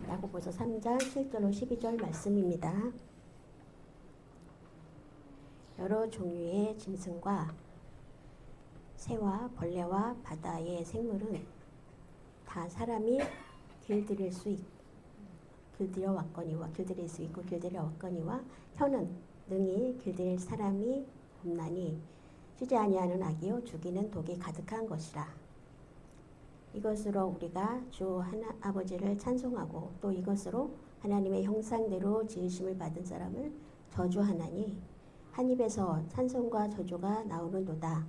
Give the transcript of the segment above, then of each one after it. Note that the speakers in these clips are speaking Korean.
야고보서 3장 7절로 12절 말씀입니다. 여러 종류의 짐승과 새와 벌레와 바다의 생물은 다 사람이 길들일 수 길들여 왔거니와 길들일 수 있고 길들여 왔거니와 혀는 능히 길들일 사람이 없나니 쉬지 아니하는 악이요 죽이는 독이 가득한 것이라. 이것으로 우리가 주 아버지를 찬송하고 또 이것으로 하나님의 형상대로 지으심을 받은 사람을 저주하나니 한 입에서 찬송과 저주가 나오는도다.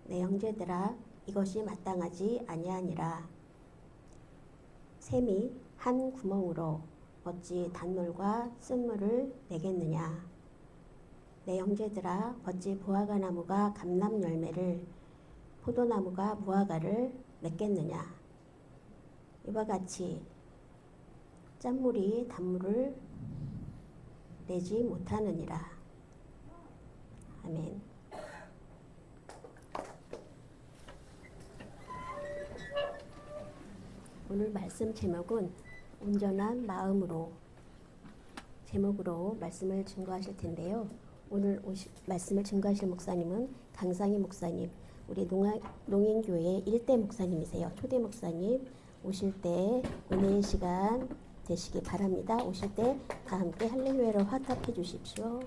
내 형제들아 이것이 마땅하지 아니하니라. 샘이 한 구멍으로 어찌 단물과 쓴물을 내겠느냐. 내 형제들아 어찌 무화과 나무가 감람 열매를 포도나무가 무화과를 맺겠느냐. 이와 같이 짠물이 단물을 내지 못하느니라. 아멘. 오늘 말씀 제목은 온전한 마음으로 제목으로 말씀을 증거하실 텐데요. 오늘 말씀을 증거하실 목사님은 강상희 목사님, 우리 농인교회 1대 목사님이세요. 초대 목사님 오실 때 은혜의 시간 되시기 바랍니다. 오실 때 다 함께 할렐루야로 화답해 주십시오.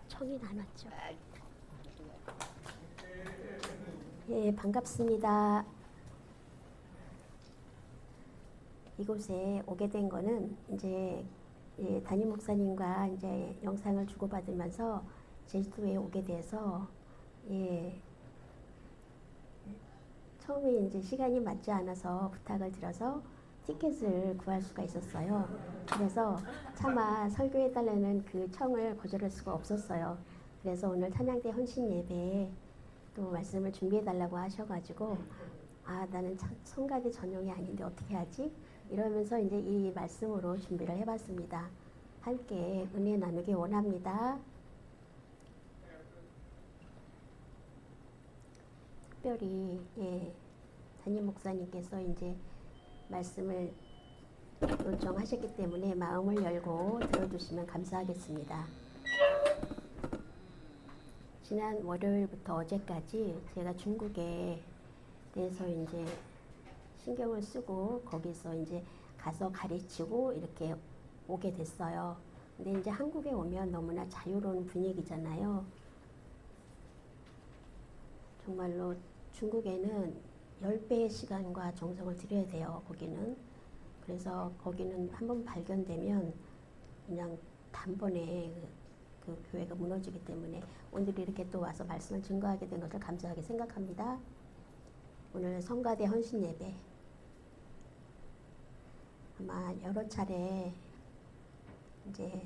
청이 나눴죠. 예, 반갑습니다. 이곳에 오게 된 거는 이제 담임 목사님과 이제 영상을 주고받으면서 제주도에 오게 돼서 처음에 이제 시간이 맞지 않아서 부탁을 드려서 티켓을 구할 수가 있었어요. 그래서 차마 설교해달라는 그 청을 거절할 수가 없었어요. 그래서 오늘 찬양대 헌신 예배에 또 말씀을 준비해달라고 하셔가지고 나는 성가대 전용이 아닌데 어떻게 하지? 이러면서 이제 이 말씀으로 준비를 해봤습니다. 함께 은혜 나누기 원합니다. 특별히 담임 목사님께서 이제 말씀을 요청하셨기 때문에 마음을 열고 들어주시면 감사하겠습니다. 지난 월요일부터 어제까지 제가 중국에 대해서 이제 신경을 쓰고 거기서 이제 가서 가르치고 이렇게 오게 됐어요. 근데 이제 한국에 오면 너무나 자유로운 분위기잖아요. 정말로 중국에는 10배의 시간과 정성을 들여야 돼요. 거기는. 그래서 거기는 한번 발견되면 그냥 단번에 그 교회가 무너지기 때문에 오늘 이렇게 또 와서 말씀을 증거하게 된 것을 감사하게 생각합니다. 오늘 성가대 헌신 예배 아마 여러 차례 이제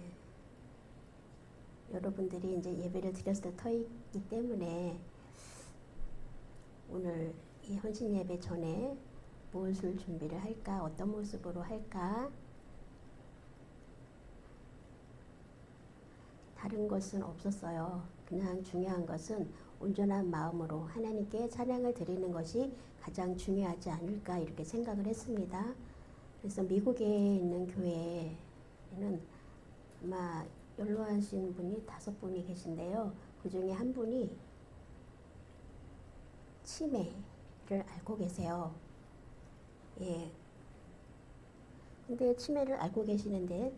여러분들이 이제 예배를 드렸을 터이기 때문에 오늘 이 헌신 예배 전에 무엇을 준비를 할까, 어떤 모습으로 할까, 다른 것은 없었어요. 그냥 중요한 것은 온전한 마음으로 하나님께 찬양을 드리는 것이 가장 중요하지 않을까 이렇게 생각을 했습니다. 그래서 미국에 있는 교회에는 아마 연로하신 분이 5분이 계신데요. 그 중에 한 분이 치매를 앓고 계세요. 근데 치매를 앓고 계시는데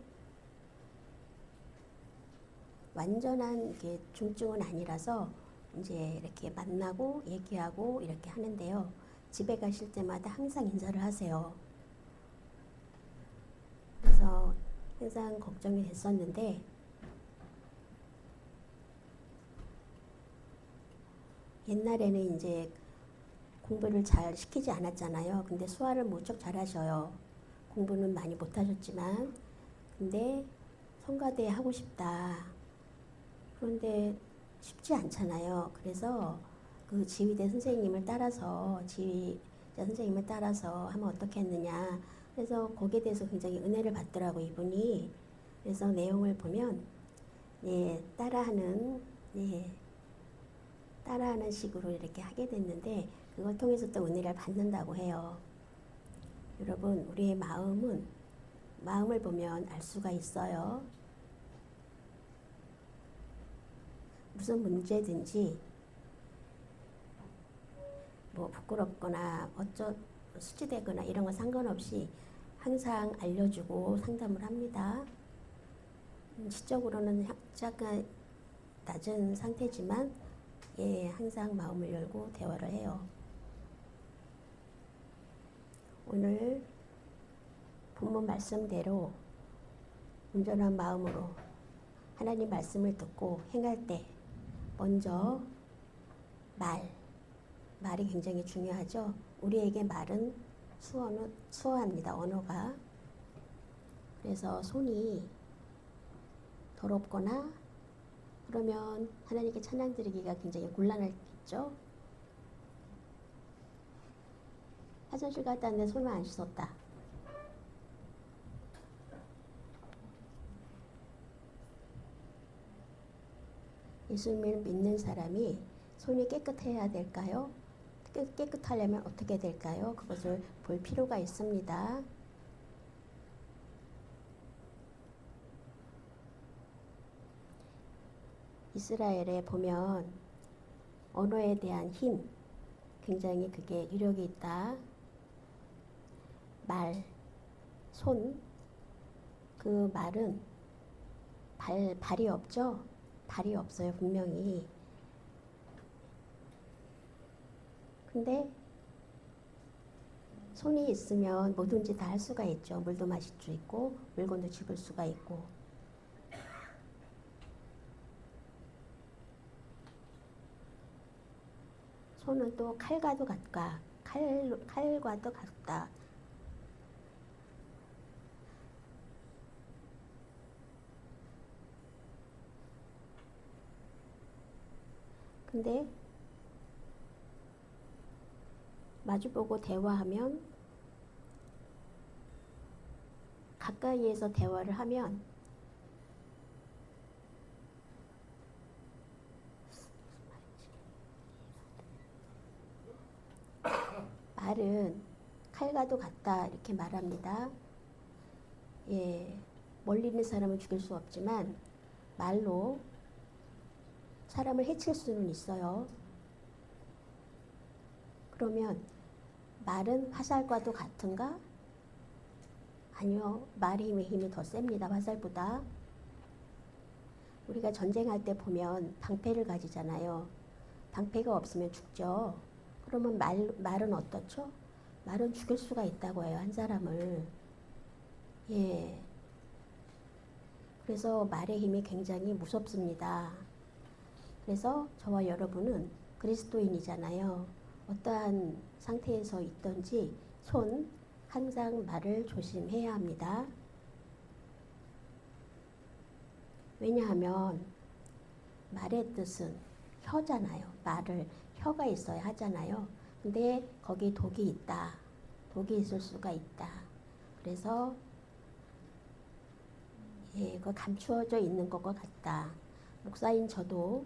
완전한 게 중증은 아니라서 이제 이렇게 만나고 얘기하고 이렇게 하는데요. 집에 가실 때마다 항상 인사를 하세요. 그래서 항상 걱정이 됐었는데 옛날에는 이제 공부를 잘 시키지 않았잖아요. 근데 수화를 무척 잘하셔요. 공부는 많이 못하셨지만 근데 성가대 하고 싶다. 그런데 쉽지 않잖아요. 그래서 그 지휘대 선생님을 따라서 지휘자 선생님을 따라서 하면 어떻겠느냐. 그래서 거기에 대해서 굉장히 은혜를 받더라고 이분이. 그래서 내용을 보면 예, 따라하는 식으로 이렇게 하게 됐는데 그걸 통해서 또 은혜를 받는다고 해요. 여러분, 우리의 마음을 보면 알 수가 있어요. 무슨 문제든지 뭐 부끄럽거나 수치되거나 이런 거 상관없이 항상 알려주고 상담을 합니다. 지적으로는 약간 낮은 상태지만 예, 항상 마음을 열고 대화를 해요. 오늘 본문 말씀대로 온전한 마음으로 하나님 말씀을 듣고 행할 때 먼저 말이 굉장히 중요하죠. 우리에게 말은 수어합니다. 언어가. 그래서 손이 더럽거나 그러면 하나님께 찬양 드리기가 굉장히 곤란하겠죠. 화장실 갔다 왔는데 손을 안 씻었다. 예수님을 믿는 사람이 손이 깨끗해야 될까요? 깨끗하려면 어떻게 될까요? 그것을 볼 필요가 있습니다. 이스라엘에 보면 언어에 대한 힘, 굉장히 그게 위력이 있다. 손, 그 말은 발이 없죠? 발이 없어요, 분명히. 근데 손이 있으면 뭐든지 다 할 수가 있죠. 물도 마실 수 있고 물건도 집을 수가 있고. 손은 또 칼과도 같다. 칼과도 같다. 근데 마주보고 대화하면, 가까이에서 대화를 하면 말은 칼과도 같다 이렇게 말합니다. 예, 멀리 있는 사람을 죽일 수 없지만 말로 사람을 해칠 수는 있어요. 그러면 말은 화살과도 같은가? 아니요. 말의 힘이 더 셉니다. 화살보다. 우리가 전쟁할 때 보면 방패를 가지잖아요. 방패가 없으면 죽죠. 그러면 말은 어떻죠? 말은 죽일 수가 있다고 해요. 한 사람을. 예. 그래서 말의 힘이 굉장히 무섭습니다. 그래서 저와 여러분은 그리스도인이잖아요. 어떠한 상태에서 있든지 항상 말을 조심해야 합니다. 왜냐하면 말의 뜻은 혀잖아요. 혀가 있어야 하잖아요. 근데 거기 독이 있다. 독이 있을 수가 있다. 그래서 그거 감추어져 있는 것 같다. 목사인 저도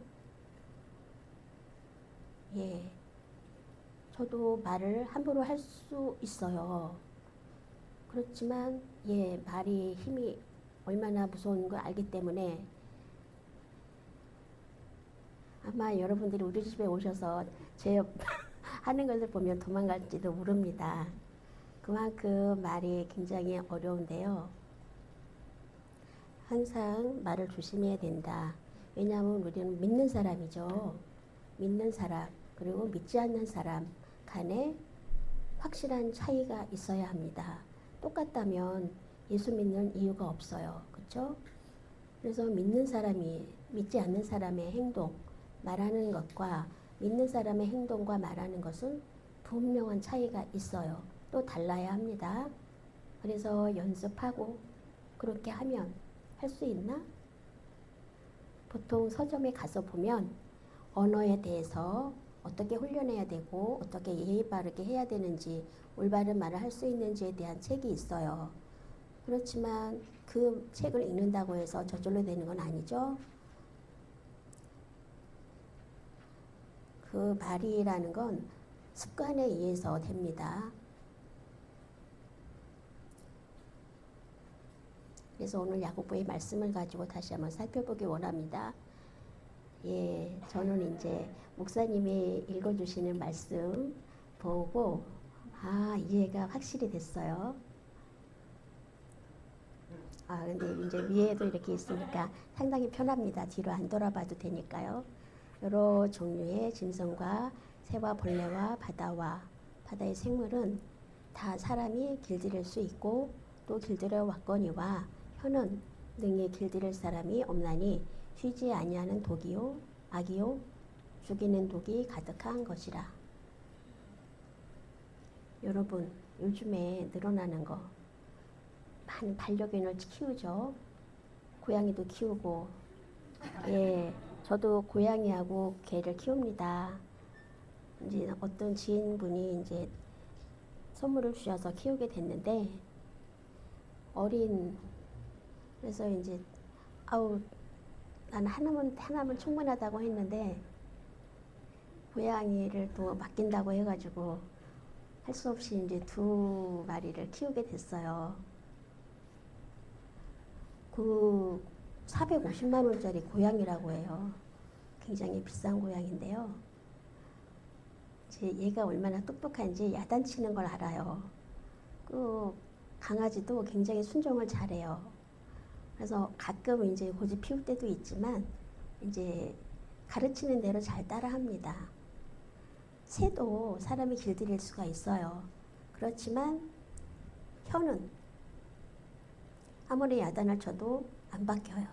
저도 말을 함부로 할 수 있어요. 그렇지만 말이 힘이 얼마나 무서운 걸 알기 때문에 아마 여러분들이 우리 집에 오셔서 제 하는 것을 보면 도망갈지도 모릅니다. 그만큼 말이 굉장히 어려운데요. 항상 말을 조심해야 된다. 왜냐하면 우리는 믿는 사람이죠. 믿는 사람 그리고 믿지 않는 사람 간에 확실한 차이가 있어야 합니다. 똑같다면 예수 믿는 이유가 없어요. 그렇죠? 그래서 믿는 사람이 믿지 않는 사람의 행동, 말하는 것과 믿는 사람의 행동과 말하는 것은 분명한 차이가 있어요. 또 달라야 합니다. 그래서 연습하고 그렇게 하면 할 수 있나? 보통 서점에 가서 보면 언어에 대해서 어떻게 훈련해야 되고 어떻게 예의 바르게 해야 되는지 올바른 말을 할 수 있는지에 대한 책이 있어요. 그렇지만 그 책을 읽는다고 해서 저절로 되는 건 아니죠. 그 말이라는 건 습관에 의해서 됩니다. 그래서 오늘 야고보의 말씀을 가지고 다시 한번 살펴보기 원합니다. 예, 저는 이제 목사님이 읽어주시는 말씀 보고 이해가 확실히 됐어요. 근데 이제 위에도 이렇게 있으니까 상당히 편합니다. 뒤로 안 돌아봐도 되니까요. 여러 종류의 짐승과 새와 벌레와 바다의 생물은 다 사람이 길들일 수 있고 또 길들여 왔거니와 혀는 능히 길들일 사람이 없나니 쉬지 아니하는 독이요 악이요 죽이는 독이 가득한 것이라. 여러분, 요즘에 늘어나는 거 많은 반려견을 키우죠. 고양이도 키우고, 예, 저도 고양이하고 개를 키웁니다. 이제 어떤 지인분이 이제 선물을 주셔서 키우게 됐는데 그래서 이제 난 하나면 충분하다고 했는데 고양이를 또 맡긴다고 해가지고 할 수 없이 이제 2마리를 키우게 됐어요. 그 450만 원짜리 고양이라고 해요. 굉장히 비싼 고양인데요. 얘가 얼마나 똑똑한지 야단치는 걸 알아요. 그 강아지도 굉장히 순종을 잘해요. 그래서 가끔 이제 고집 피울 때도 있지만 이제 가르치는 대로 잘 따라합니다. 새도 사람이 길들일 수가 있어요. 그렇지만 혀는 아무리 야단을 쳐도 안 바뀌어요.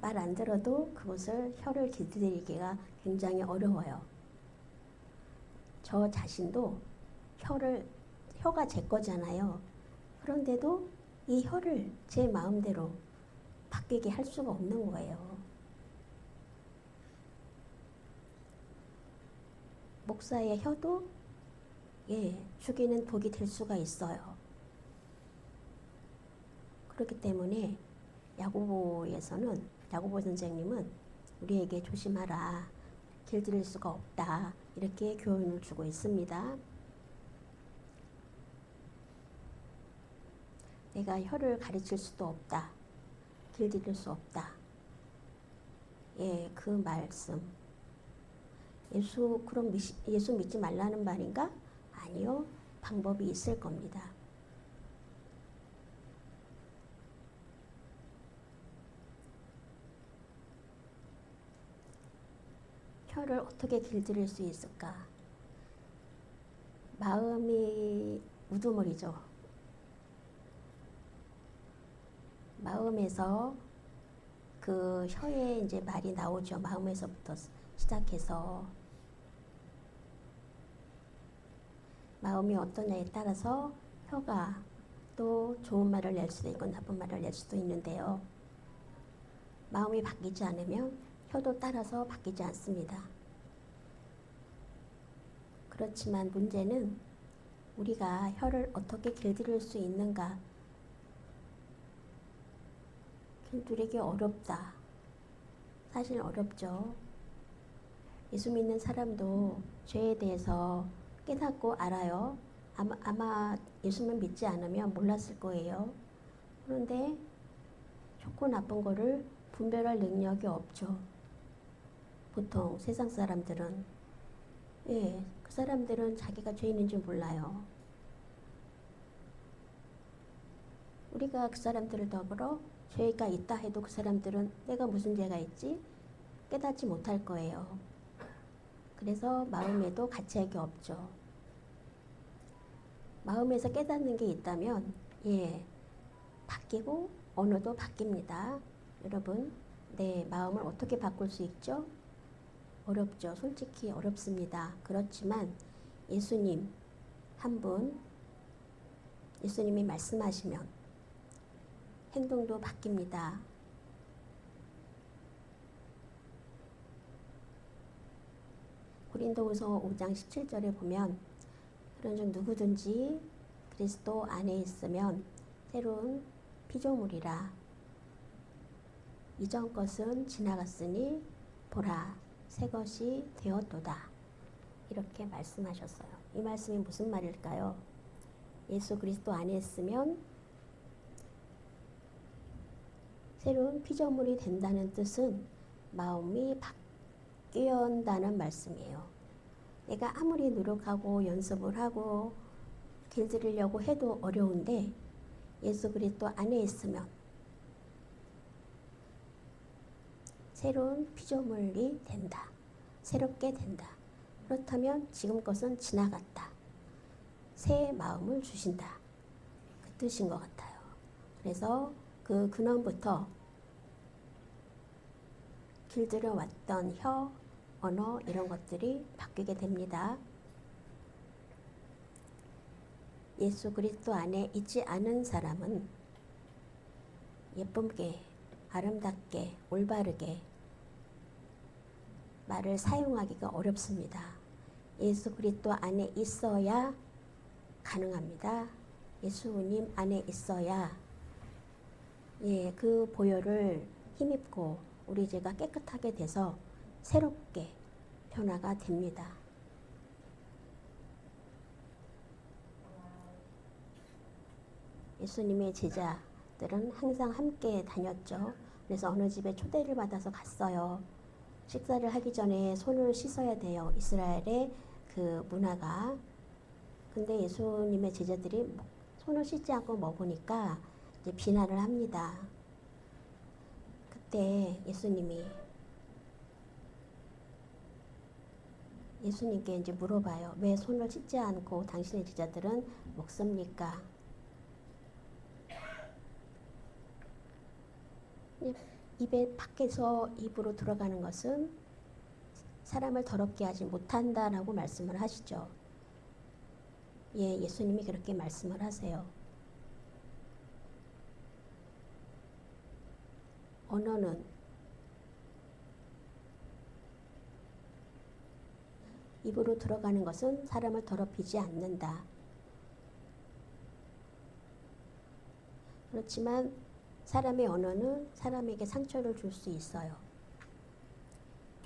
말 안 들어도 그것을 혀를 길들이기가 굉장히 어려워요. 저 자신도 혀가 제 거잖아요. 그런데도 이 혀를 제 마음대로 바뀌게 할 수가 없는 거예요. 목사의 혀도 죽이는 독이 될 수가 있어요. 그렇기 때문에 야고보 선생님은 우리에게 조심하라, 길들일 수가 없다, 이렇게 교훈을 주고 있습니다. 내가 혀를 가르칠 수도 없다, 길들일 수 없다. 그 말씀. 그럼 예수 믿지 말라는 말인가? 아니요, 방법이 있을 겁니다. 혀를 어떻게 길들일 수 있을까? 마음이 우두머리죠. 마음에서 그 혀에 이제 말이 나오죠. 마음에서부터 시작해서 마음이 어떠냐에 따라서 혀가 또 좋은 말을 낼 수도 있고 나쁜 말을 낼 수도 있는데요. 마음이 바뀌지 않으면 혀도 따라서 바뀌지 않습니다. 그렇지만 문제는 우리가 혀를 어떻게 길들일 수 있는가? 길들이기 어렵다. 사실 어렵죠. 예수 믿는 사람도 죄에 대해서 깨닫고 알아요. 아마 예수만 믿지 않으면 몰랐을 거예요. 그런데 좋고 나쁜 거를 분별할 능력이 없죠. 보통 세상 사람들은 그 사람들은 자기가 죄인인 줄 몰라요. 우리가 그 사람들을 더불어 죄가 있다 해도 그 사람들은 내가 무슨 죄가 있지? 깨닫지 못할 거예요. 그래서 마음에도 가치가 없죠. 마음에서 깨닫는 게 있다면 바뀌고 언어도 바뀝니다. 여러분, 내 마음을 어떻게 바꿀 수 있죠? 어렵죠. 솔직히 어렵습니다. 그렇지만 예수님 한 분, 예수님이 말씀하시면 행동도 바뀝니다. 고린도후서 5장 17절에 보면 그런 중 누구든지 그리스도 안에 있으면 새로운 피조물이라. 이전 것은 지나갔으니 보라 새 것이 되었도다. 이렇게 말씀하셨어요. 이 말씀이 무슨 말일까요? 예수 그리스도 안에 있으면 새로운 피조물이 된다는 뜻은 마음이 바뀐다는 말씀이에요. 내가 아무리 노력하고 연습을 하고 길들이려고 해도 어려운데 예수 그리스도 안에 있으면 새로운 피조물이 된다. 새롭게 된다. 그렇다면 지금 것은 지나갔다. 새 마음을 주신다. 그 뜻인 것 같아요. 그래서 그 근원부터 길들여 왔던 혀, 언어 이런 것들이 바뀌게 됩니다. 예수 그리스도 안에 있지 않은 사람은 예쁘게, 아름답게, 올바르게 말을 사용하기가 어렵습니다. 예수 그리스도 안에 있어야 가능합니다. 예수님 안에 있어야 그 보혈을 힘입고 우리 죄가 깨끗하게 돼서 새롭게 변화가 됩니다. 예수님의 제자들은 항상 함께 다녔죠. 그래서 어느 집에 초대를 받아서 갔어요. 식사를 하기 전에 손을 씻어야 돼요. 이스라엘의 그 문화가. 근데 예수님의 제자들이 손을 씻지 않고 먹으니까 이제 비난을 합니다. 그때 예수님께 이제 물어봐요. 왜 손을 씻지 않고 당신의 제자들은 먹습니까? 입에 밖에서 입으로 들어가는 것은 사람을 더럽게 하지 못한다라고 말씀을 하시죠. 예수님이 그렇게 말씀을 하세요. 언어는 입으로 들어가는 것은 사람을 더럽히지 않는다. 그렇지만 사람의 언어는 사람에게 상처를 줄 수 있어요.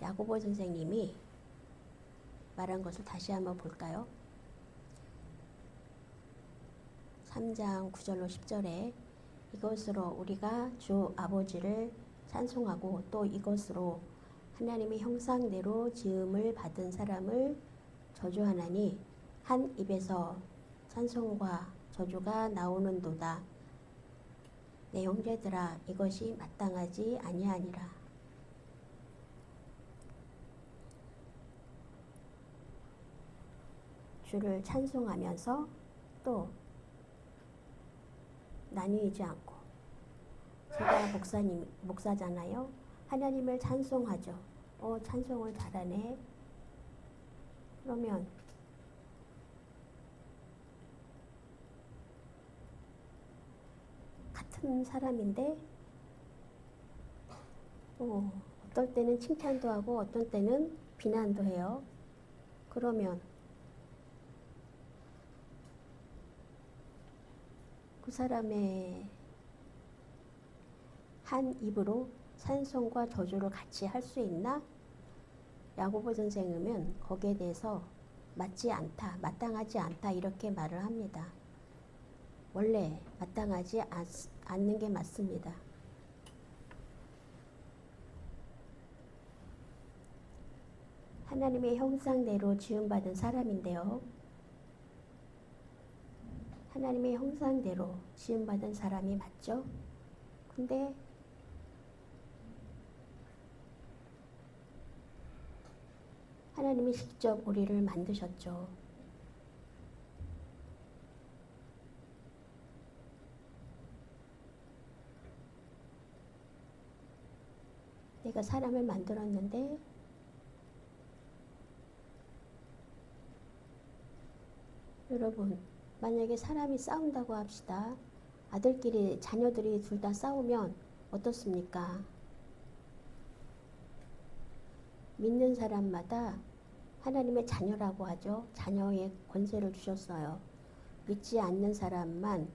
야고보 선생님이 말한 것을 다시 한번 볼까요? 3장 9절로 10절에 이것으로 우리가 주 아버지를 찬송하고 또 이것으로 하나님의 형상대로 지음을 받은 사람을 저주하나니 한 입에서 찬송과 저주가 나오는도다. 내 형제들아 이것이 마땅하지 아니하니라. 주를 찬송하면서 또 나뉘지 않고 제가 목사잖아요. 하나님을 찬송하죠. 찬송을 잘하네. 그러면 같은 사람인데 어떨 때는 칭찬도 하고 어떤 때는 비난도 해요. 그러면 그 사람의 한 입으로 찬송과 저주를 같이 할 수 있나? 야고보 선생님은 거기에 대해서 맞지 않다, 마땅하지 않다 이렇게 말을 합니다. 원래 마땅하지 않는 게 맞습니다. 하나님의 형상대로 지음받은 사람인데요. 하나님의 형상대로 지음받은 사람이 맞죠? 근데 하나님이 직접 우리를 만드셨죠. 내가 사람을 만들었는데 여러분 만약에 사람이 싸운다고 합시다. 아들끼리 자녀들이 둘 다 싸우면 어떻습니까? 믿는 사람마다 하나님의 자녀라고 하죠. 자녀의 권세를 주셨어요. 믿지 않는 사람만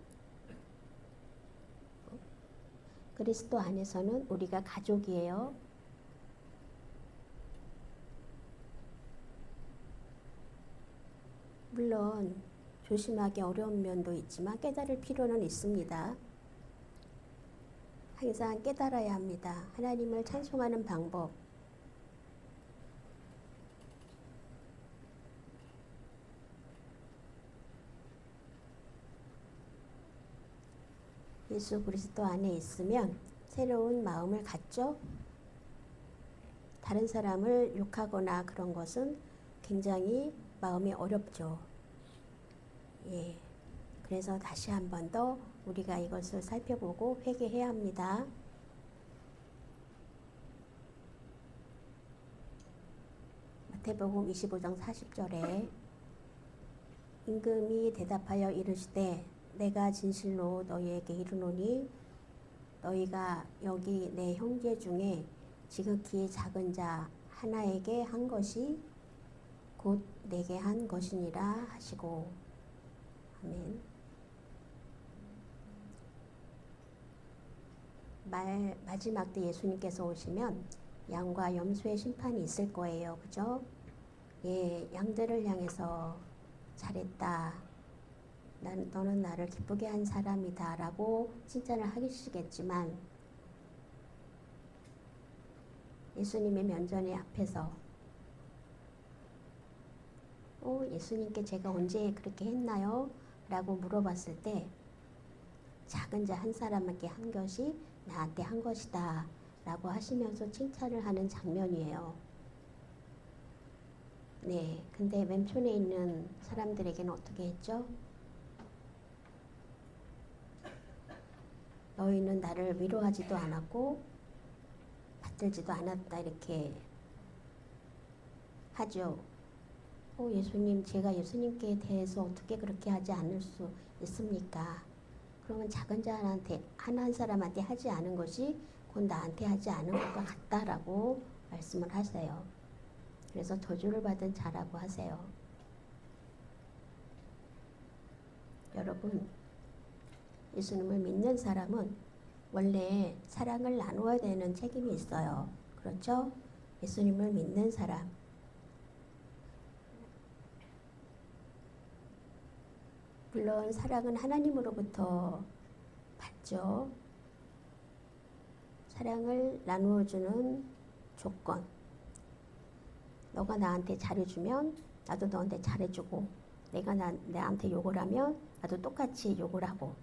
그리스도 안에서는 우리가 가족이에요. 물론 조심하기 어려운 면도 있지만 깨달을 필요는 있습니다. 항상 깨달아야 합니다. 하나님을 찬송하는 방법. 예수 그리스도 안에 있으면 새로운 마음을 갖죠. 다른 사람을 욕하거나 그런 것은 굉장히 마음이 어렵죠. 예. 그래서 다시 한 번 더 우리가 이것을 살펴보고 회개해야 합니다. 마태복음 25장 40절에 임금이 대답하여 이르시되 내가 진실로 너희에게 이르노니 너희가 여기 내 형제 중에 지극히 작은 자 하나에게 한 것이 곧 내게 한 것이니라 하시고. 아멘. 마지막 때 예수님께서 오시면 양과 염소의 심판이 있을 거예요. 그죠? 예, 양들을 향해서 잘했다. 너는 나를 기쁘게 한 사람이다 라고 칭찬을 하시겠지만 예수님의 면전의 앞에서 예수님께 제가 언제 그렇게 했나요? 라고 물어봤을 때 작은 자 한 사람에게 한 것이 나한테 한 것이다 라고 하시면서 칭찬을 하는 장면이에요. 네, 근데 왼편에 있는 사람들에게는 어떻게 했죠? 너희는 나를 위로하지도 않았고 받들지도 않았다 이렇게 하죠. 예수님, 제가 예수님께 대해서 어떻게 그렇게 하지 않을 수 있습니까? 그러면 작은 자한테 한 사람한테 하지 않은 것이 곧 나한테 하지 않은 것과 같다라고 말씀을 하세요. 그래서 저주를 받은 자라고 하세요. 여러분, 예수님을 믿는 사람은 원래 사랑을 나누어야 되는 책임이 있어요. 그렇죠? 예수님을 믿는 사람. 물론 사랑은 하나님으로부터 받죠. 사랑을 나누어주는 조건. 너가 나한테 잘해주면 나도 너한테 잘해주고, 내가 나한테 욕을 하면 나도 똑같이 욕을 하고,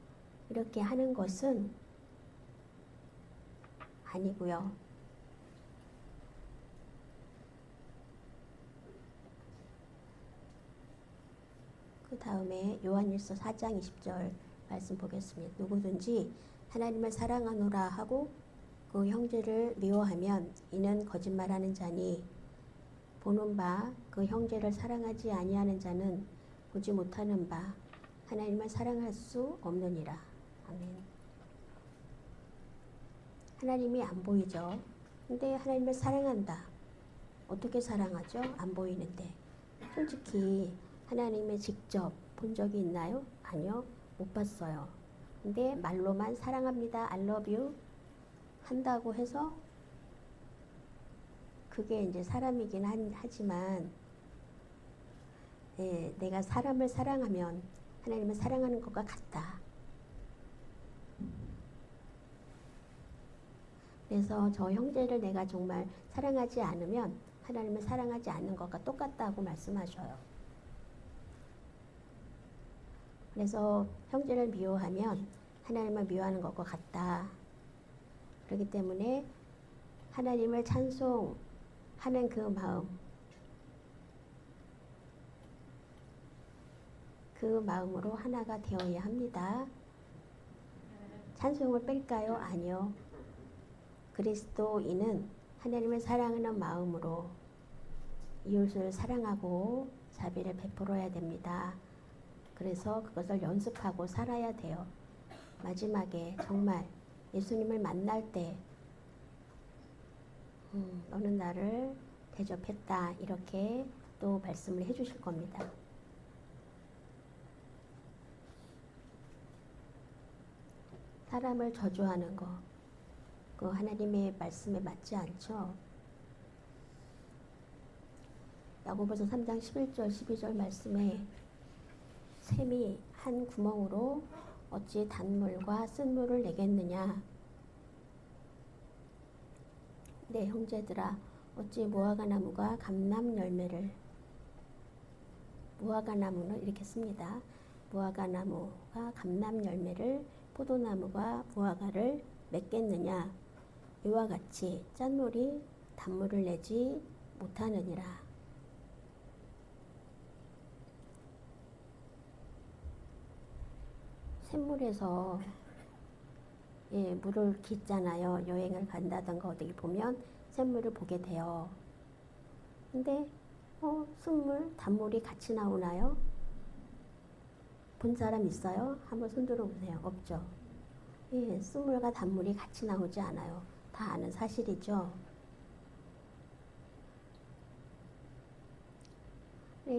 이렇게 하는 것은 아니고요. 그 다음에 요한일서 4장 20절 말씀 보겠습니다. 누구든지 하나님을 사랑하노라 하고 그 형제를 미워하면 이는 거짓말하는 자니 보는 바 그 형제를 사랑하지 아니하는 자는 보지 못하는 바 하나님을 사랑할 수 없느니라. 아멘. 하나님이 안 보이죠. 근데 하나님을 사랑한다. 어떻게 사랑하죠? 안 보이는데. 솔직히 하나님을 직접 본 적이 있나요? 아니요. 못 봤어요. 근데 말로만 사랑합니다. I love you 한다고 해서 그게 이제 사람이긴 하지만 내가 사람을 사랑하면 하나님을 사랑하는 것과 같다. 그래서 저 형제를 내가 정말 사랑하지 않으면 하나님을 사랑하지 않는 것과 똑같다고 말씀하셔요. 그래서 형제를 미워하면 하나님을 미워하는 것과 같다. 그렇기 때문에 하나님을 찬송하는 그 마음, 그 마음으로 하나가 되어야 합니다. 찬송을 뺄까요? 아니요. 그리스도인은 하나님을 사랑하는 마음으로 이웃을 사랑하고 자비를 베풀어야 됩니다. 그래서 그것을 연습하고 살아야 돼요. 마지막에 정말 예수님을 만날 때 너는 나를 대접했다 이렇게 또 말씀을 해주실 겁니다. 사람을 저주하는 거, 그 하나님의 말씀에 맞지 않죠. 야고보서 3장 11절 12절 말씀에 샘이 한 구멍으로 어찌 단물과 쓴물을 내겠느냐. 내 형제들아, 어찌 무화과나무가 감람 열매를, 무화과나무는 이렇게 씁니다. 무화과나무가 감람 열매를, 포도나무가 무화과를 맺겠느냐. 이와 같이 짠물이 단물을 내지 못하느니라. 샘물에서 물을 깃잖아요. 여행을 간다던가 어디 보면 샘물을 보게 돼요. 근데 쓴물, 단물이 같이 나오나요? 본 사람 있어요? 한번 손 들어보세요. 없죠? 쓴물과 단물이 같이 나오지 않아요. 다 아는 사실이죠.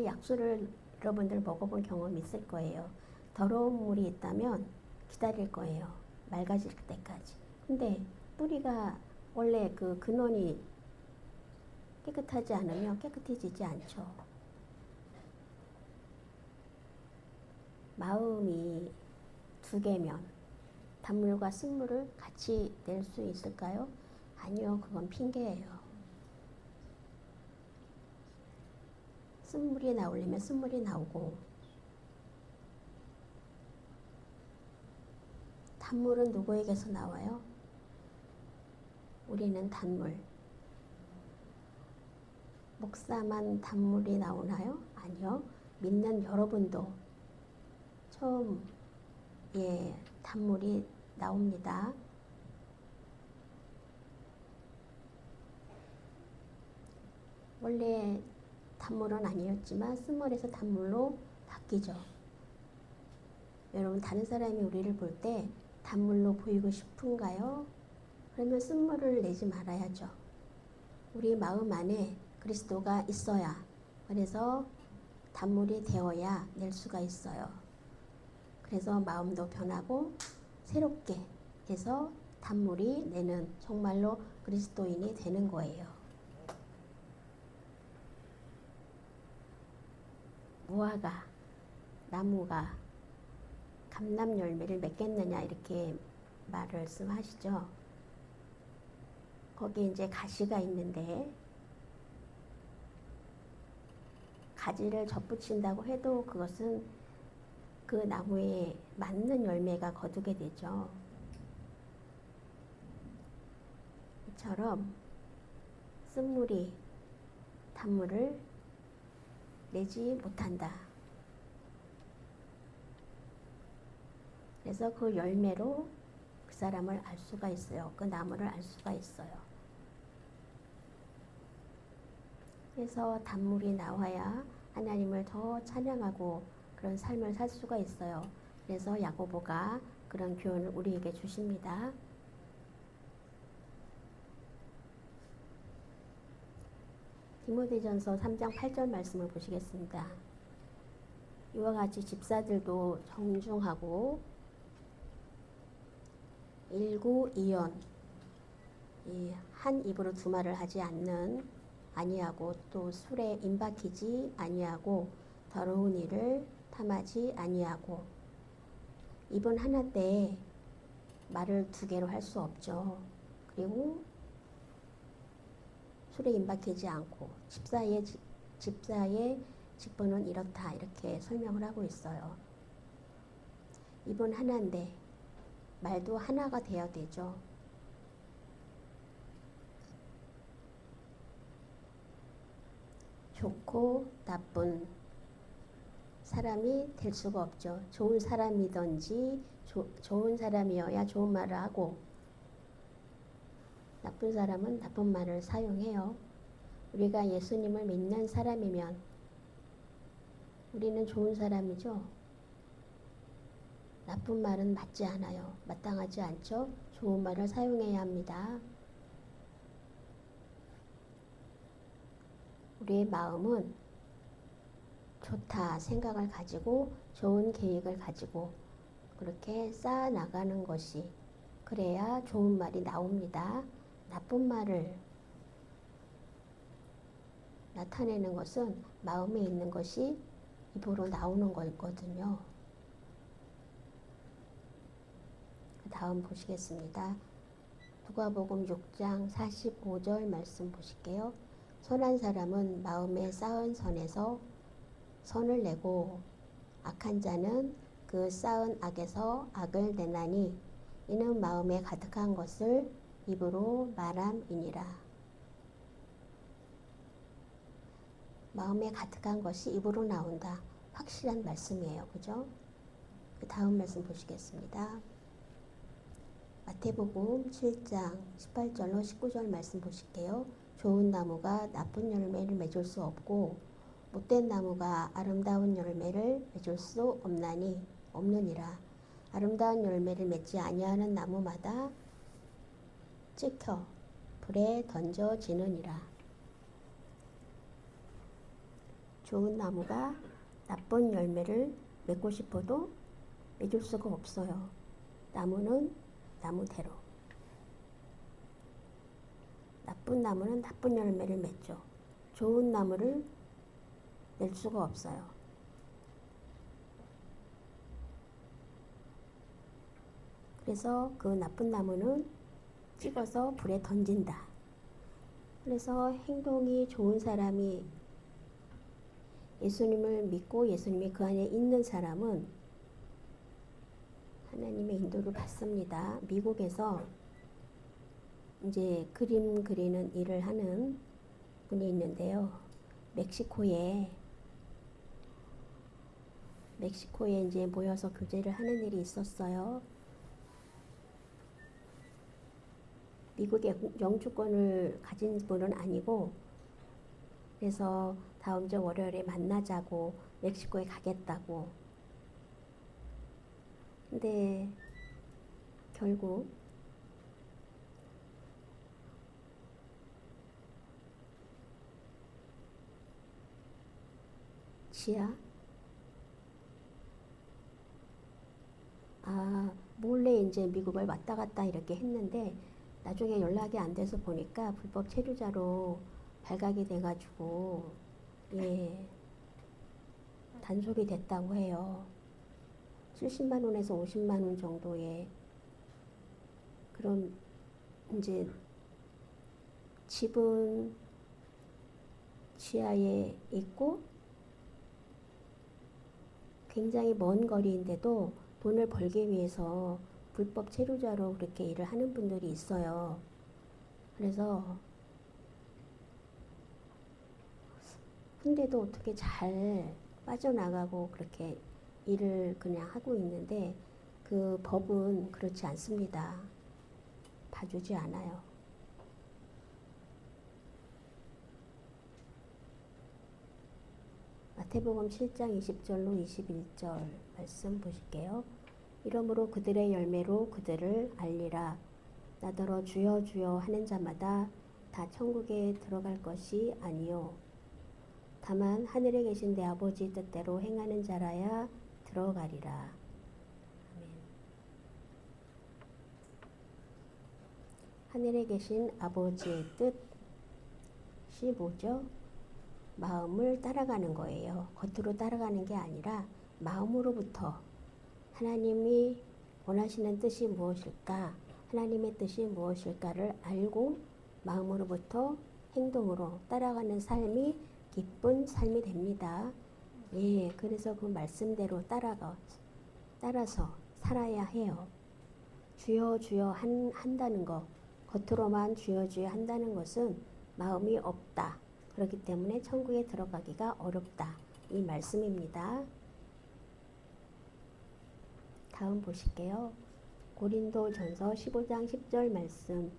약수를 여러분들 먹어본 경험 있을 거예요. 더러운 물이 있다면 기다릴 거예요. 맑아질 때까지. 근데 뿌리가 원래 그 근원이 깨끗하지 않으면 깨끗해지지 않죠. 마음이 두 개면 단물과 쓴물을 같이 낼 수 있을까요? 아니요, 그건 핑계예요. 쓴물이 나오려면 쓴물이 나오고, 단물은 누구에게서 나와요? 우리는 단물. 목사만 단물이 나오나요? 아니요. 믿는 여러분도 처음 단물이 나옵니다. 원래 단물은 아니었지만 쓴물에서 단물로 바뀌죠. 여러분, 다른 사람이 우리를 볼 때 단물로 보이고 싶은가요? 그러면 쓴물을 내지 말아야죠. 우리 마음 안에 그리스도가 있어야, 그래서 단물이 되어야 낼 수가 있어요. 그래서 마음도 변하고 새롭게 해서 단물이 내는 정말로 그리스도인이 되는 거예요. 무화과 나무가 감람 열매를 맺겠느냐 이렇게 말씀하시죠. 거기 이제 가시가 있는데 가지를 접붙인다고 해도 그것은 그 나무에 맞는 열매가 거두게 되죠. 이처럼 쓴물이 단물을 내지 못한다. 그래서 그 열매로 그 사람을 알 수가 있어요. 그 나무를 알 수가 있어요. 그래서 단물이 나와야 하나님을 더 찬양하고 그런 삶을 살 수가 있어요. 그래서 야고보가 그런 교훈을 우리에게 주십니다. 디모데전서 3장 8절 말씀을 보시겠습니다. 이와 같이 집사들도 정중하고 일구이연, 한 입으로 두 말을 하지 아니하고 또 술에 임박히지 아니하고 더러운 일을 탐하지 아니하고. 입은 하나인데 말을 두 개로 할 수 없죠. 그리고 술에 임박히지 않고 집사의 직분은 이렇다 이렇게 설명을 하고 있어요. 입은 하나인데 말도 하나가 되어야 되죠. 좋고 나쁜 사람이 될 수가 없죠. 좋은 사람이든지 좋은 사람이어야 좋은 말을 하고 나쁜 사람은 나쁜 말을 사용해요. 우리가 예수님을 믿는 사람이면 우리는 좋은 사람이죠. 나쁜 말은 맞지 않아요. 마땅하지 않죠. 좋은 말을 사용해야 합니다. 우리의 마음은 좋다 생각을 가지고 좋은 계획을 가지고 그렇게 쌓아 나가는 것이 그래야 좋은 말이 나옵니다. 나쁜 말을 나타내는 것은 마음에 있는 것이 입으로 나오는 거거든요. 그 다음 보시겠습니다. 누가복음 6장 45절 말씀 보실게요. 선한 사람은 마음에 쌓은 선에서 선을 내고 악한 자는 그 쌓은 악에서 악을 내나니 이는 마음에 가득한 것을 입으로 말함이니라. 마음에 가득한 것이 입으로 나온다. 확실한 말씀이에요. 그죠? 그 다음 말씀 보시겠습니다. 마태복음 7장 18절로 19절 말씀 보실게요. 좋은 나무가 나쁜 열매를 맺을 수 없고 못된 나무가 아름다운 열매를 맺을 수 없느니라. 아름다운 열매를 맺지 아니하는 나무마다 찍혀 불에 던져지느니라. 좋은 나무가 나쁜 열매를 맺고 싶어도 맺을 수가 없어요. 나무는 나무대로. 나쁜 나무는 나쁜 열매를 맺죠. 좋은 나무를 낼 수가 없어요. 그래서 그 나쁜 나무는 찍어서 불에 던진다. 그래서 행동이 좋은 사람이 예수님을 믿고 예수님이 그 안에 있는 사람은 하나님의 인도를 받습니다. 미국에서 이제 그림 그리는 일을 하는 분이 있는데요. 멕시코에 이제 모여서 교제를 하는 일이 있었어요. 미국의 영주권을 가진 분은 아니고, 그래서 다음 주 월요일에 만나자고 멕시코에 가겠다고. 근데 결국 몰래 이제 미국을 왔다 갔다 이렇게 했는데 나중에 연락이 안 돼서 보니까 불법 체류자로 발각이 돼가지고 단속이 됐다고 해요. 70만 원에서 50만 원 정도의 그런 이제 집은 지하에 있고 굉장히 먼 거리인데도 돈을 벌기 위해서 불법 체류자로 그렇게 일을 하는 분들이 있어요. 그래서 근데도 어떻게 잘 빠져나가고 그렇게 일을 그냥 하고 있는데 그 법은 그렇지 않습니다. 봐주지 않아요. 마태복음 7장 20절로 21절 말씀 보실게요. 이러므로 그들의 열매로 그들을 알리라. 나더러 주여 주여 하는 자마다 다 천국에 들어갈 것이 아니요 다만 하늘에 계신 내 아버지 뜻대로 행하는 자라야 들어가리라. 아멘. 하늘에 계신 아버지의 뜻이 뭐죠? 마음을 따라가는 거예요. 겉으로 따라가는 게 아니라 마음으로부터 하나님이 원하시는 뜻이 무엇일까? 하나님의 뜻이 무엇일까를 알고 마음으로부터 행동으로 따라가는 삶이 기쁜 삶이 됩니다. 그래서 그 말씀대로 따라서 살아야 해요. 주여 주여 한다는 것, 겉으로만 주여 주여 한다는 것은 마음이 없다. 그렇기 때문에 천국에 들어가기가 어렵다. 이 말씀입니다. 다음 보실게요. 고린도전서 15장 10절 말씀.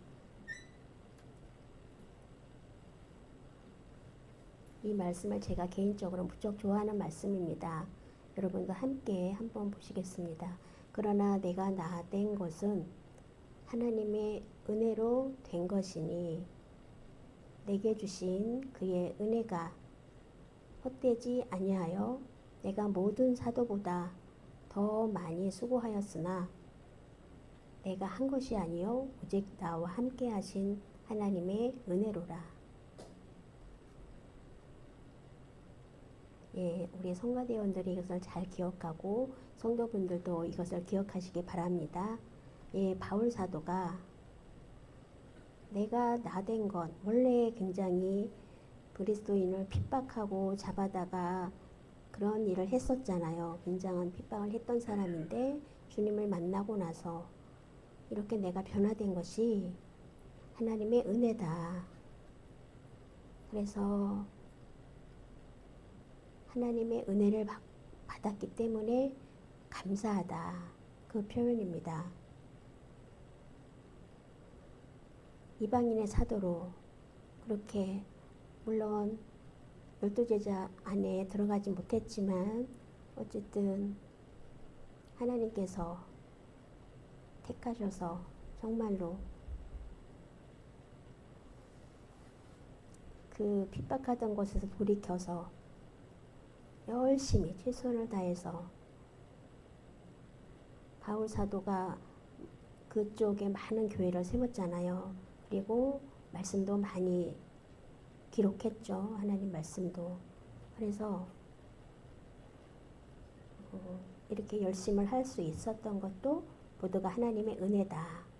이 말씀을 제가 개인적으로 무척 좋아하는 말씀입니다. 여러분도 함께 한번 보시겠습니다. 그러나 내가 된 것은 하나님의 은혜로 된 것이니 내게 주신 그의 은혜가 헛되지 아니하여 내가 모든 사도보다 더 많이 수고하였으나 내가 한 것이 아니요 오직 나와 함께 하신 하나님의 은혜로라. 예, 우리 성가대원들이 이것을 잘 기억하고 성도분들도 이것을 기억하시기 바랍니다. 예, 바울 사도가 내가 나된 것, 원래 굉장히 그리스도인을 핍박하고 잡아다가 그런 일을 했었잖아요. 굉장한 핍박을 했던 사람인데 주님을 만나고 나서 이렇게 내가 변화된 것이 하나님의 은혜다. 그래서 하나님의 은혜를 받았기 때문에 감사하다. 그 표현입니다. 이방인의 사도로 그렇게 물론 12제자 안에 들어가지 못했지만 어쨌든 하나님께서 택하셔서 정말로 그 핍박하던 곳에서 돌이켜서 열심히 최선을 다해서 바울 사도가 그쪽에 많은 교회를 세웠잖아요. 그리고 말씀도 많이 기록했죠. 하나님 말씀도. 그래서 이렇게 열심을 할 수 있었던 것도 모두가 하나님의 은혜다.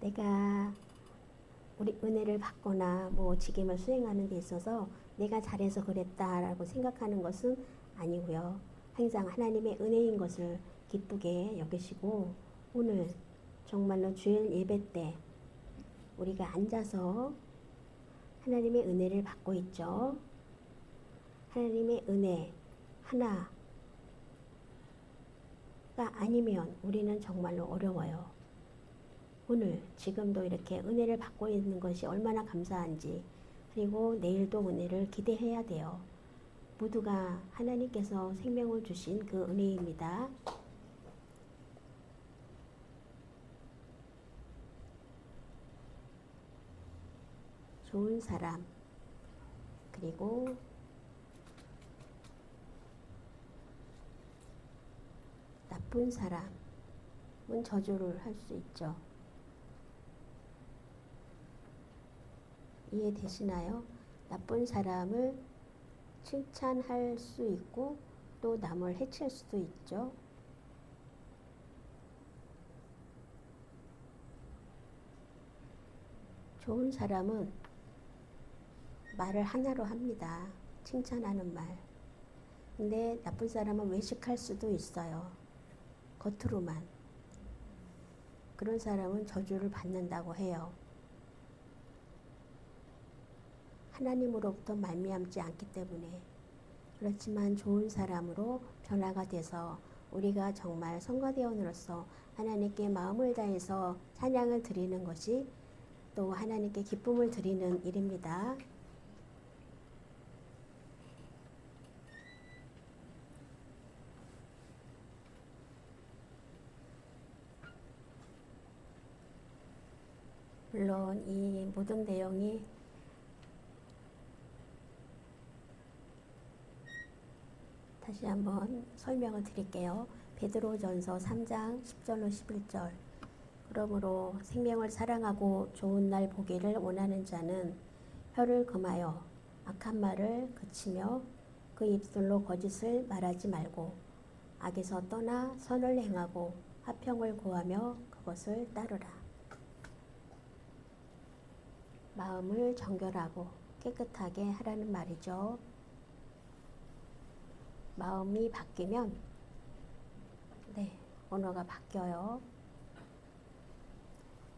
내가 우리 은혜를 받거나 뭐 직임을 수행하는 데 있어서 내가 잘해서 그랬다라고 생각하는 것은 아니고요. 항상 하나님의 은혜인 것을 기쁘게 여기시고 오늘 정말로 주일 예배 때 우리가 앉아서 하나님의 은혜를 받고 있죠. 하나님의 은혜 하나가 아니면 우리는 정말로 어려워요. 오늘 지금도 이렇게 은혜를 받고 있는 것이 얼마나 감사한지, 그리고 내일도 은혜를 기대해야 돼요. 모두가 하나님께서 생명을 주신 그 은혜입니다. 좋은 사람, 그리고 나쁜 사람은 저주를 할 수 있죠. 이해되시나요? 나쁜 사람을 칭찬할 수 있고 또 남을 해칠 수도 있죠. 좋은 사람은 말을 하나로 합니다. 칭찬하는 말. 근데 나쁜 사람은 외식할 수도 있어요. 겉으로만. 그런 사람은 저주를 받는다고 해요. 하나님으로부터 말미암지 않기 때문에. 그렇지만 좋은 사람으로 변화가 돼서 우리가 정말 성가대원으로서 하나님께 마음을 다해서 찬양을 드리는 것이 또 하나님께 기쁨을 드리는 일입니다. 물론 이 모든 내용이 다시 한번 설명을 드릴게요. 베드로전서 3장 10절로 11절. 그러므로 생명을 사랑하고 좋은 날 보기를 원하는 자는 혀를 금하여 악한 말을 그치며 그 입술로 거짓을 말하지 말고 악에서 떠나 선을 행하고 화평을 구하며 그것을 따르라. 마음을 정결하고 깨끗하게 하라는 말이죠. 마음이 바뀌면 언어가 바뀌어요.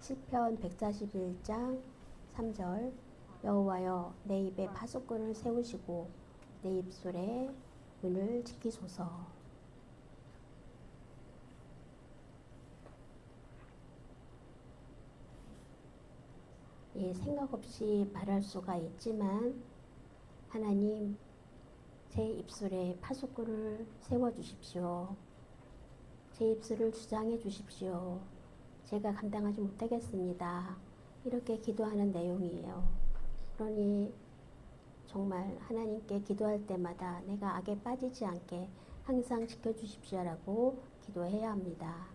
시편 141장 3절. 여호와여 내 입에 파수꾼을 세우시고 내 입술에 은을 지키소서. 생각 없이 말할 수가 있지만 하나님 제 입술에 파수꾼을 세워주십시오. 제 입술을 주장해 주십시오. 제가 감당하지 못하겠습니다. 이렇게 기도하는 내용이에요. 그러니 정말 하나님께 기도할 때마다 내가 악에 빠지지 않게 항상 지켜주십시오라고 기도해야 합니다.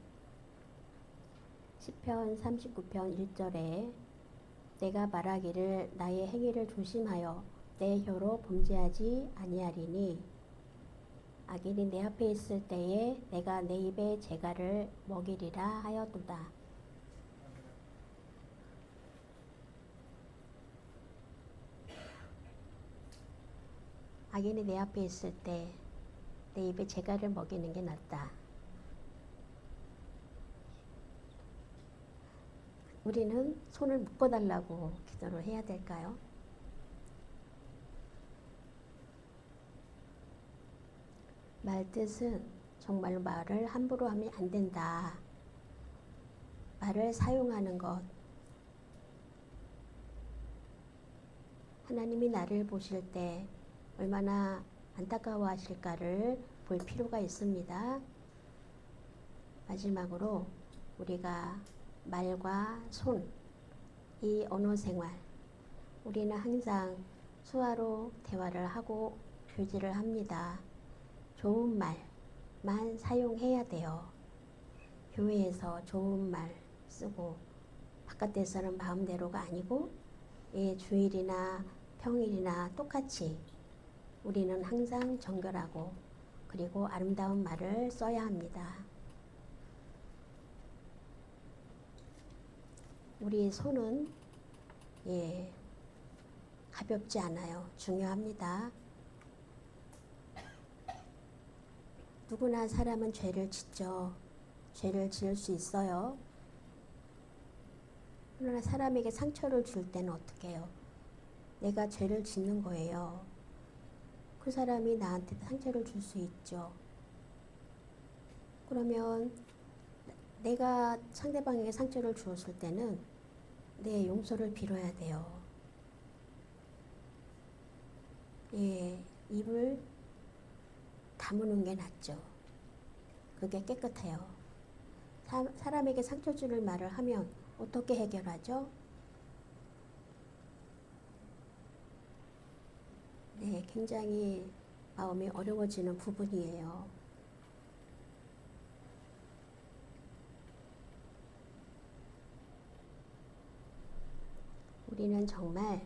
시편 39편 1절에 내가 말하기를 나의 행위를 조심하여 내 혀로 범죄하지 아니하리니 악인이 내 앞에 있을 때에 내가 내 입에 재갈을 먹이리라 하였도다. 악인이 내 앞에 있을 때 내 입에 재갈을 먹이는 게 낫다. 우리는 손을 묶어달라고 기도를 해야 될까요? 말뜻은 정말 말을 함부로 하면 안 된다. 말을 사용하는 것. 하나님이 나를 보실 때 얼마나 안타까워하실까를 볼 필요가 있습니다. 마지막으로 우리가 말과 손, 이 언어 생활, 우리는 항상 수화로 대화를 하고 교제를 합니다. 좋은 말만 사용해야 돼요. 교회에서 좋은 말 쓰고 바깥에서는 마음대로가 아니고 주일이나 평일이나 똑같이 우리는 항상 정결하고 그리고 아름다운 말을 써야 합니다. 우리 손은 가볍지 않아요. 중요합니다. 누구나 사람은 죄를 짓죠. 죄를 지을 수 있어요. 그러나 사람에게 상처를 줄 때는 어떻게 해요? 내가 죄를 짓는 거예요. 그 사람이 나한테 상처를 줄 수 있죠. 그러면 내가 상대방에게 상처를 주었을 때는 내 용서를 빌어야 돼요. 입을 다무는 게 낫죠. 그게 깨끗해요. 사람에게 상처 주는 말을 하면 어떻게 해결하죠? 굉장히 마음이 어려워지는 부분이에요. 우리는 정말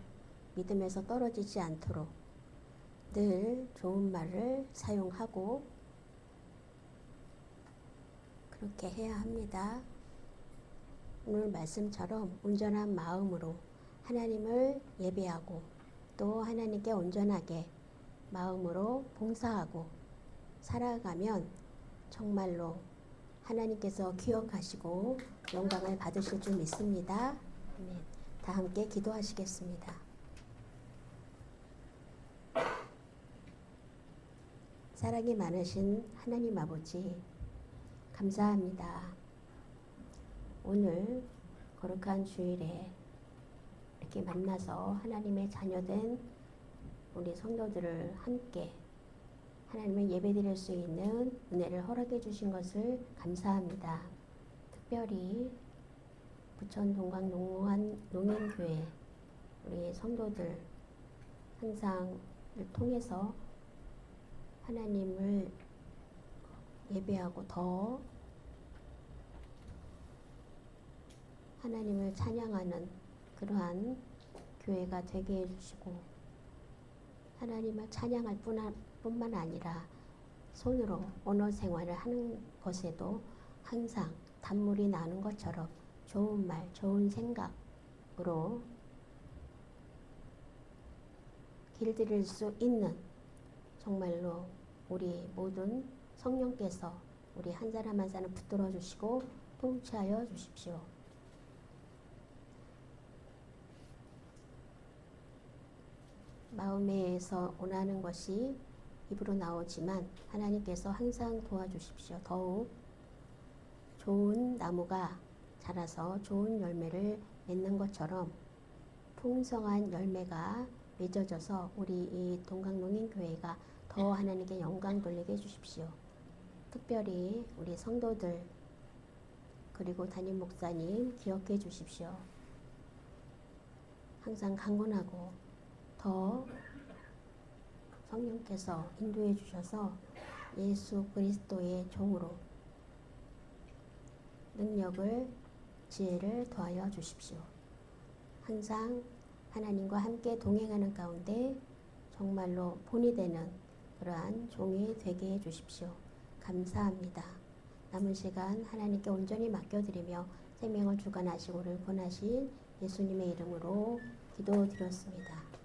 믿음에서 떨어지지 않도록 늘 좋은 말을 사용하고 그렇게 해야 합니다. 오늘 말씀처럼 온전한 마음으로 하나님을 예배하고 또 하나님께 온전하게 마음으로 봉사하고 살아가면 정말로 하나님께서 기억하시고 영광을 받으실 줄 믿습니다. 아멘. 다 함께 기도하시겠습니다. 사랑이 많으신 하나님 아버지, 감사합니다. 오늘 거룩한 주일에 이렇게 만나서 하나님의 자녀된 우리 성도들을 함께 하나님을 예배드릴 수 있는 은혜를 허락해 주신 것을 감사합니다. 특별히 부천 동강 농인교회 우리 성도들 항상을 통해서 하나님을 예배하고 더 하나님을 찬양하는 그러한 교회가 되게 해주시고 하나님을 찬양할 뿐만 아니라 손으로 언어 생활을 하는 것에도 항상 단물이 나는 것처럼 좋은 말, 좋은 생각으로 길들일 수 있는 정말로 우리 모든 성령께서 우리 한 사람 한 사람 붙들어 주시고 통치하여 주십시오. 마음에서 원하는 것이 입으로 나오지만 하나님께서 항상 도와주십시오. 더욱 좋은 나무가 자라서 좋은 열매를 맺는 것처럼 풍성한 열매가 맺어져서 우리 이 동강농인교회가 더 하나님께 영광 돌리게 해주십시오. 특별히 우리 성도들 그리고 담임 목사님 기억해 주십시오. 항상 강건하고 더 성령께서 인도해 주셔서 예수 그리스도의 종으로 능력을, 지혜를 더하여 주십시오. 항상 하나님과 함께 동행하는 가운데 정말로 본이 되는 그러한 종이 되게 해 주십시오. 감사합니다. 남은 시간 하나님께 온전히 맡겨드리며 생명을 주관하시고를 권하신 예수님의 이름으로 기도드렸습니다.